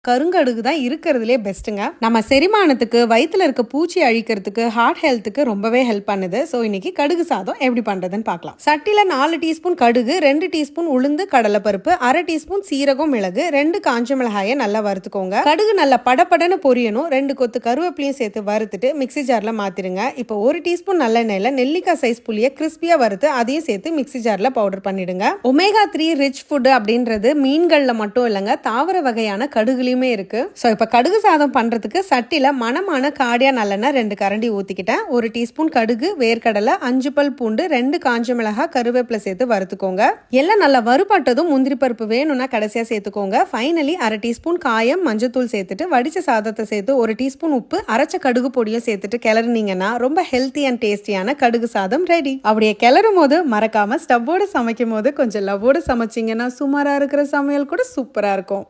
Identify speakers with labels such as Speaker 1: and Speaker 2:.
Speaker 1: கருங்கடுகு தான் இருக்கிறதுலே பெஸ்ட்டுங்க. நம்ம செரிமானத்துக்கு, வயிற்றுல இருக்க பூச்சி அழிக்கிறதுக்கு, ஹார்ட் ஹெல்த்துக்கு ரொம்பவே ஹெல்ப் பண்ணுது. ஸோ இன்னைக்கு கடுகு சாதம் எப்படி பண்றதுன்னு பார்க்கலாம். சட்டியில் 4 டீஸ்பூன் கடுகு, 2 டீஸ்பூன் உளுந்து கடலைப்பருப்பு, 1/2 டீஸ்பூன் சீரகம் மிளகு, 2 காஞ்ச மிளகாயை நல்லா வறுத்துக்கோங்க. கடுகு நல்லா படப்படன்னு பொரியணும். 2 கொத்து கருவேப்பிலையும் சேர்த்து வறுத்துட்டு மிக்ஸி ஜார்ல மாத்திருங்க. இப்போ 1 டீஸ்பூன் நல்லெண்ணெயில நெல்லிக்காய் சைஸ் புளியை கிறிஸ்பியா வறுத்து அதையும் சேர்த்து மிக்ஸி ஜார்ல பவுடர் பண்ணிடுங்க. ஒமேகா 3 ரிச் ஃபுட் அப்படின்றது மீன்கள்ல மட்டும் இல்லைங்க, தாவர வகையான கடுகுலையுமே இருக்கு. ஸோ இப்போ கடுகு சாதம் பண்றதுக்கு சட்டியில மணமான காடியா நல்லெண்ணெய் 2 கரண்டி ஊத்திக்கிட்டேன். 1 டீஸ்பூன் கடுகு, வேர்க்கடலை, 5 பல் பூண்டு, 2 காஞ்ச மிளகாய், கருவேப்பிலை சேர்த்து வறுத்துக்கோங்க. எல்லாம் நல்லா வறுபட்டதும் முந்திரி பருப்பு வேணும்னா கடைசியா சேர்த்துக்கோங்க. ஃபைனலி 1/2 டீஸ்பூன் காயம், மஞ்சத்தூள் சேர்த்துட்டு வடிச்ச சாதத்தை சேர்த்து 1 டீஸ்பூன் உப்பு, அரைச்ச கடுகு பொடியும் சேர்த்துட்டு கிளறினீங்கன்னா ரொம்ப ஹெல்த்தி அண்ட் டேஸ்டியான கடுகு சாதம் ரெடி. அப்படியே கிளறும் போது மறக்காம ஸ்டவ்வோட சமைக்கும் போது கொஞ்சம் லவ்வோட சமைச்சிங்கன்னா சுமாரா இருக்கிற சமையல் கூட சூப்பரா இருக்கும்.